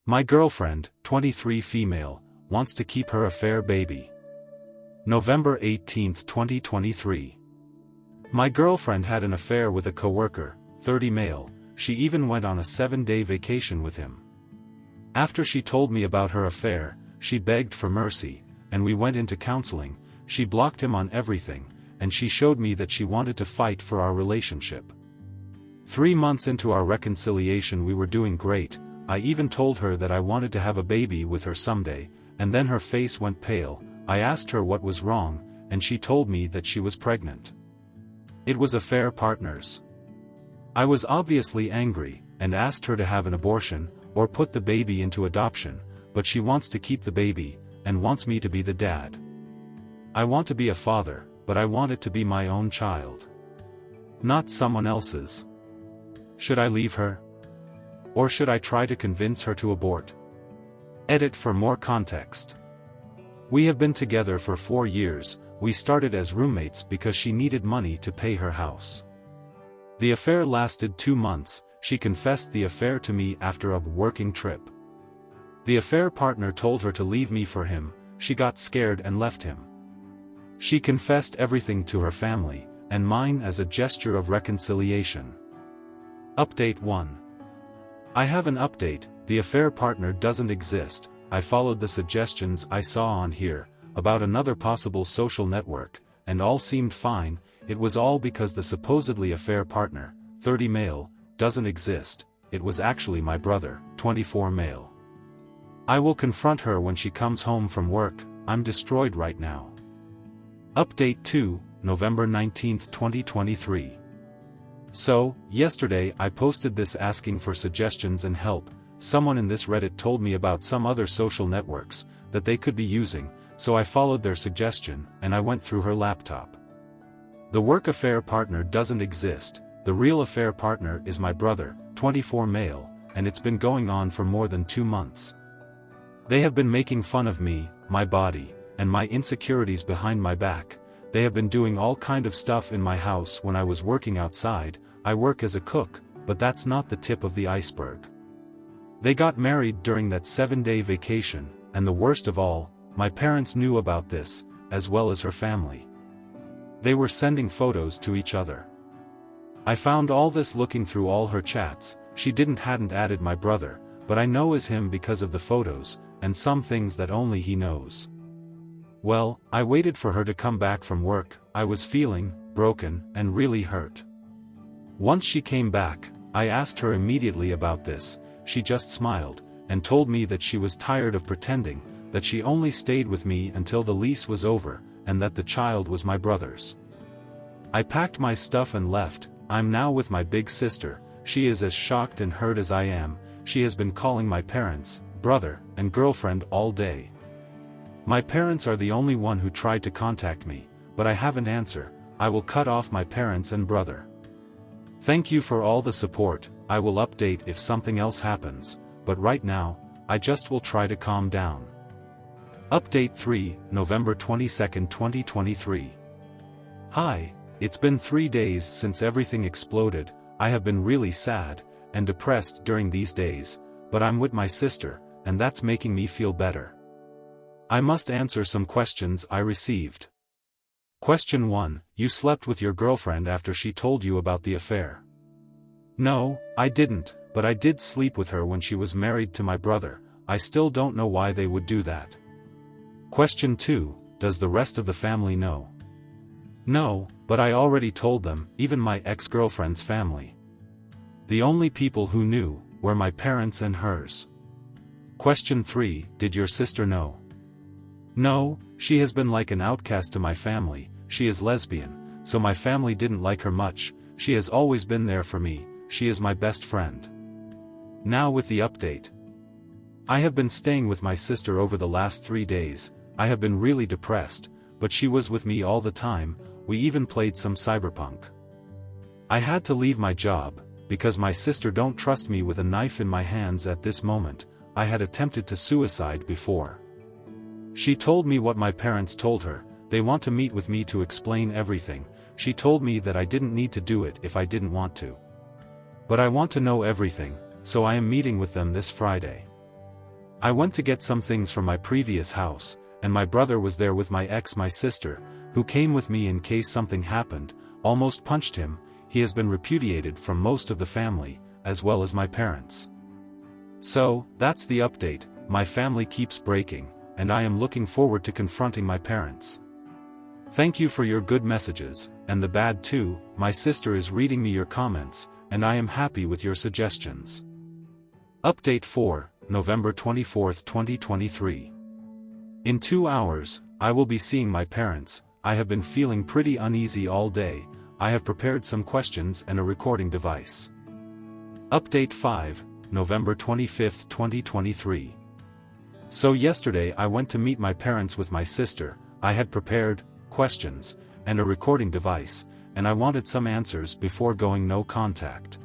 My girlfriend, 23 female, wants to keep her affair baby. November 18, 2023. My girlfriend had an affair with a coworker, 30 male, she even went on a 7-day vacation with him. After she told me about her affair, she begged for mercy, and we went into counseling. She blocked him on everything, and she showed me that she wanted to fight for our relationship. 3 months into our reconciliation we were doing great. I even told her that I wanted to have a baby with her someday, and then her face went pale. I asked her what was wrong, and she told me that she was pregnant. It was affair partners. I was obviously angry, and asked her to have an abortion, or put the baby into adoption, but she wants to keep the baby, and wants me to be the dad. I want to be a father, but I want it to be my own child. Not someone else's. Should I leave her? Or should I try to convince her to abort? Edit for more context. We have been together for 4 years. We started as roommates because she needed money to pay her house. The affair lasted 2 months. She confessed the affair to me after a working trip. The affair partner told her to leave me for him. She got scared and left him. She confessed everything to her family, and mine as a gesture of reconciliation. Update 1. I have an update. The affair partner doesn't exist. I followed the suggestions I saw on here, about another possible social network, and all seemed fine. It was all because the supposedly affair partner, 30 male, doesn't exist. It was actually my brother, 24 male. I will confront her when she comes home from work. I'm destroyed right now. Update 2, November 19, 2023. So, yesterday I posted this asking for suggestions and help. Someone in this Reddit told me about some other social networks that they could be using, so I followed their suggestion, and I went through her laptop. The work affair partner doesn't exist. The real affair partner is my brother, 24 male, and it's been going on for more than 2 months. They have been making fun of me, my body, and my insecurities behind my back. They have been doing all kind of stuff in my house when I was working outside. I work as a cook, but that's not the tip of the iceberg. They got married during that 7-day vacation, and the worst of all, my parents knew about this, as well as her family. They were sending photos to each other. I found all this looking through all her chats. She hadn't added my brother, but I know is him because of the photos, and some things that only he knows. Well, I waited for her to come back from work. I was feeling broken and really hurt. Once she came back, I asked her immediately about this. She just smiled, and told me that she was tired of pretending, that she only stayed with me until the lease was over, and that the child was my brother's. I packed my stuff and left. I'm now with my big sister. She is as shocked and hurt as I am. She has been calling my parents, brother, and girlfriend all day. My parents are the only one who tried to contact me, but I haven't answered. I will cut off my parents and brother. Thank you for all the support. I will update if something else happens, but right now, I just will try to calm down. Update 3, November 22, 2023. Hi, it's been 3 days since everything exploded. I have been really sad and depressed during these days, but I'm with my sister, and that's making me feel better. I must answer some questions I received. Question 1. You slept with your girlfriend after she told you about the affair? No, I didn't, but I did sleep with her when she was married to my brother. I still don't know why they would do that. Question 2. Does the rest of the family know? No, but I already told them, even my ex-girlfriend's family. The only people who knew were my parents and hers. Question 3. Did your sister know? No, she has been like an outcast to my family. She is lesbian, so my family didn't like her much. She has always been there for me. She is my best friend. Now with the update. I have been staying with my sister over the last 3 days. I have been really depressed, but she was with me all the time. We even played some cyberpunk. I had to leave my job, because my sister don't trust me with a knife in my hands at this moment. I had attempted to suicide before. She told me what my parents told her. They want to meet with me to explain everything. She told me that I didn't need to do it if I didn't want to. But I want to know everything, so I am meeting with them this Friday. I went to get some things from my previous house, and my brother was there with my sister, who came with me in case something happened, almost punched him. He has been repudiated from most of the family, as well as my parents. So, that's the update. My family keeps breaking, and I am looking forward to confronting my parents. Thank you for your good messages, and the bad too. My sister is reading me your comments, and I am happy with your suggestions. Update 4, November 24, 2023. In 2 hours, I will be seeing my parents. I have been feeling pretty uneasy all day. I have prepared some questions and a recording device. Update 5, November 25, 2023. So yesterday I went to meet my parents with my sister. I had prepared questions and a recording device, and I wanted some answers before going no contact.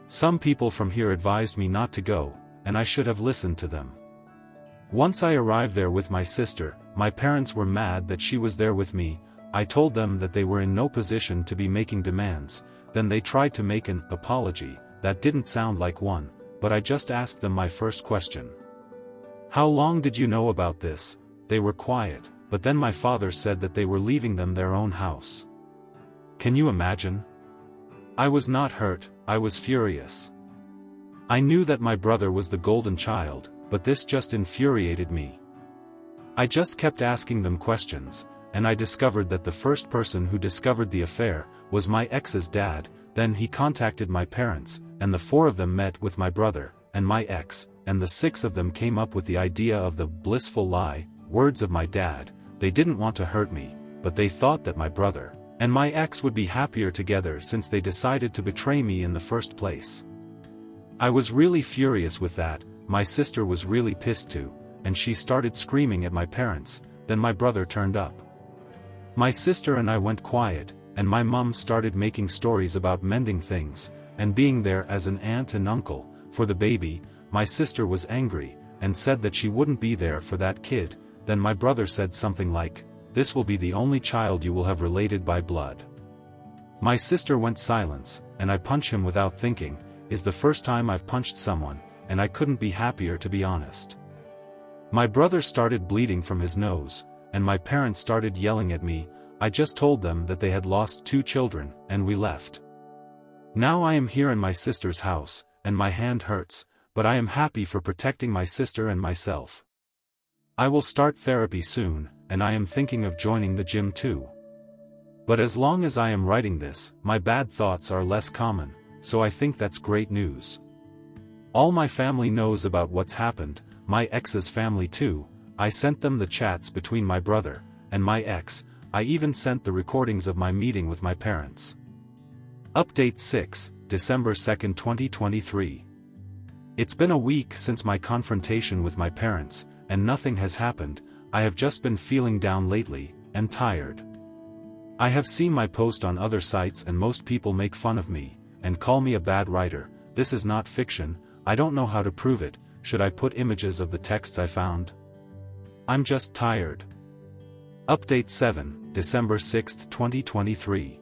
Some people from here advised me not to go, and I should have listened to them. Once I arrived there with my sister, my parents were mad that she was there with me. I told them that they were in no position to be making demands. Then they tried to make an apology. That didn't sound like one, but I just asked them my first question. How long did you know about this? They were quiet, but then my father said that they were leaving them their own house. Can you imagine? I was not hurt, I was furious. I knew that my brother was the golden child, but this just infuriated me. I just kept asking them questions, and I discovered that the first person who discovered the affair was my ex's dad. Then he contacted my parents, and the 4 of them met with my brother and my ex, and the 6 of them came up with the idea of the blissful lie. Words of my dad, they didn't want to hurt me, but they thought that my brother and my ex would be happier together since they decided to betray me in the first place. I was really furious with that. My sister was really pissed too, and she started screaming at my parents. Then my brother turned up. My sister and I went quiet, and my mom started making stories about mending things, and being there as an aunt and uncle for the baby. My sister was angry, and said that she wouldn't be there for that kid. Then my brother said something like, "This will be the only child you will have related by blood." My sister went silent, and I punched him without thinking. Is the first time I've punched someone, and I couldn't be happier, to be honest. My brother started bleeding from his nose, and my parents started yelling at me. I just told them that they had lost 2 children, and we left. Now I am here in my sister's house, and my hand hurts, but I am happy for protecting my sister and myself. I will start therapy soon, and I am thinking of joining the gym too. But as long as I am writing this, my bad thoughts are less common, so I think that's great news. All my family knows about what's happened, my ex's family too. I sent them the chats between my brother and my ex. I even sent the recordings of my meeting with my parents. Update 6, December 2, 2023. It's been a week since my confrontation with my parents, and nothing has happened. I have just been feeling down lately, and tired. I have seen my post on other sites and most people make fun of me, and call me a bad writer. This is not fiction. I don't know how to prove it. Should I put images of the texts I found? I'm just tired. Update 7, December 6, 2023.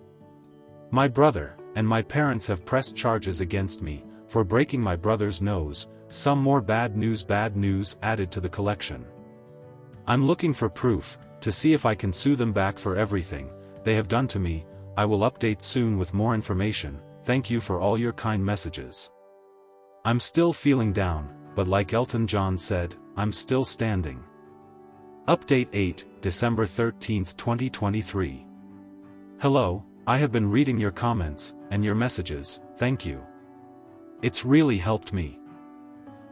My brother and my parents have pressed charges against me for breaking my brother's nose. Some more bad news added to the collection. I'm looking for proof to see if I can sue them back for everything they have done to me. I will update soon with more information. Thank you for all your kind messages. I'm still feeling down, but like Elton John said, I'm still standing. Update 8, December 13, 2023. Hello, I have been reading your comments and your messages. Thank you. It's really helped me.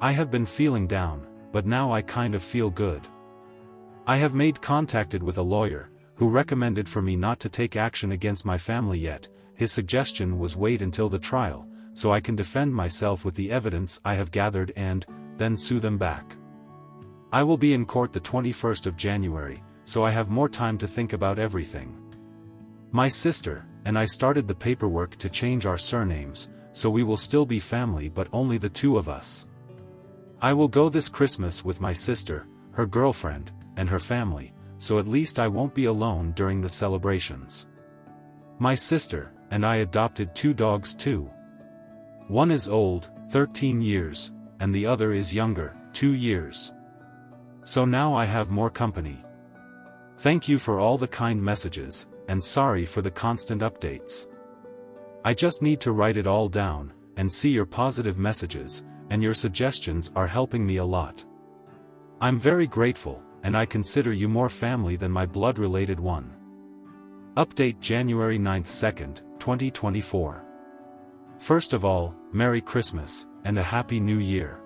I have been feeling down, but now I kind of feel good. I have made contacted with a lawyer who recommended for me not to take action against my family yet. His suggestion was wait until the trial, so I can defend myself with the evidence I have gathered and then sue them back. I will be in court the 21st of January, so I have more time to think about everything. My sister and I started the paperwork to change our surnames, so we will still be family but only the 2 of us. I will go this Christmas with my sister, her girlfriend, and her family, so at least I won't be alone during the celebrations. My sister and I adopted 2 dogs too. One is old, 13 years, and the other is younger, 2 years. So now I have more company. Thank you for all the kind messages, and sorry for the constant updates. I just need to write it all down, and see your positive messages, and your suggestions are helping me a lot. I'm very grateful, and I consider you more family than my blood-related one. Update January 9th 2nd, 2024. First of all, Merry Christmas, and a Happy New Year.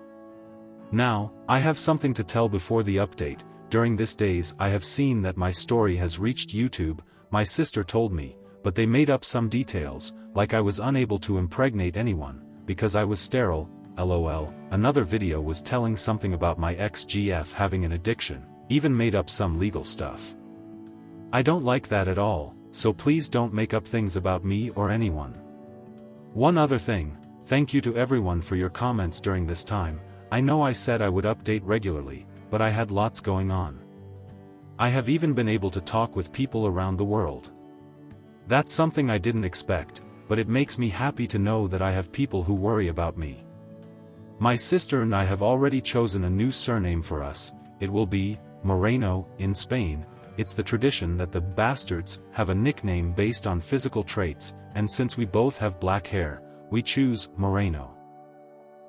Now, I have something to tell before the update. During these days I have seen that my story has reached YouTube, my sister told me, but they made up some details, like I was unable to impregnate anyone, because I was sterile, lol. Another video was telling something about my ex-GF having an addiction, even made up some legal stuff. I don't like that at all, so please don't make up things about me or anyone. One other thing, thank you to everyone for your comments during this time. I know I said I would update regularly, but I had lots going on. I have even been able to talk with people around the world. That's something I didn't expect, but it makes me happy to know that I have people who worry about me. My sister and I have already chosen a new surname for us. It will be Moreno. In Spain, it's the tradition that the bastards have a nickname based on physical traits, and since we both have black hair, we choose Moreno.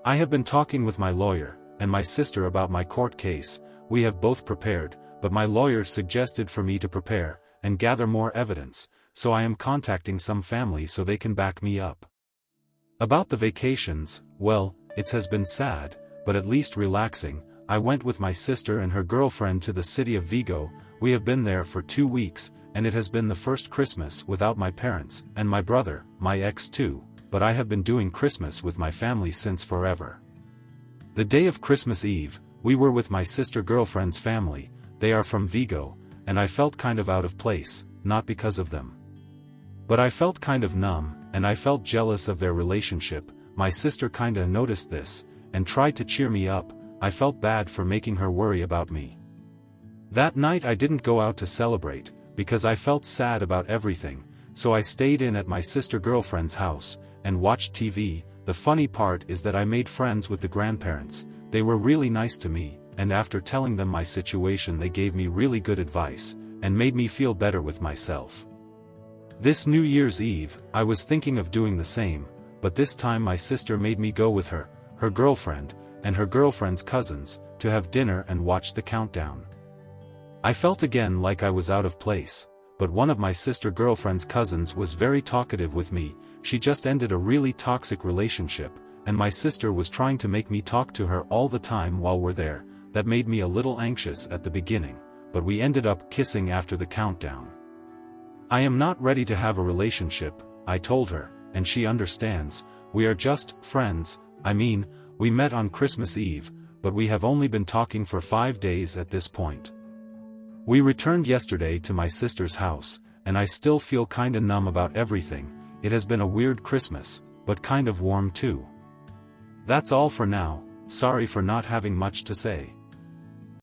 I have been talking with my lawyer and my sister about my court case. We have both prepared, but my lawyer suggested for me to prepare and gather more evidence, so I am contacting some family so they can back me up. About the vacations, well, it has been sad, but at least relaxing. I went with my sister and her girlfriend to the city of Vigo. We have been there for 2 weeks, and it has been the first Christmas without my parents and my brother, my ex too. But I have been doing Christmas with my family since forever. The day of Christmas Eve, we were with my sister girlfriend's family. They are from Vigo, and I felt kind of out of place, not because of them. But I felt kind of numb, and I felt jealous of their relationship. My sister kinda noticed this, and tried to cheer me up. I felt bad for making her worry about me. That night I didn't go out to celebrate, because I felt sad about everything, so I stayed in at my sister girlfriend's house, and watched TV. The funny part is that I made friends with the grandparents. They were really nice to me, and after telling them my situation they gave me really good advice, and made me feel better with myself. This New Year's Eve, I was thinking of doing the same, but this time my sister made me go with her girlfriend, and her girlfriend's cousins, to have dinner and watch the countdown. I felt again like I was out of place, but one of my sister girlfriend's cousins was very talkative with me. She just ended a really toxic relationship, and my sister was trying to make me talk to her all the time while we're there. That made me a little anxious at the beginning, but we ended up kissing after the countdown. I am not ready to have a relationship, I told her, and she understands. We are just friends. I mean, we met on Christmas Eve, but we have only been talking for 5 days at this point. We returned yesterday to my sister's house, and I still feel kinda numb about everything. It has been a weird Christmas, but kind of warm too. That's all for now. Sorry for not having much to say.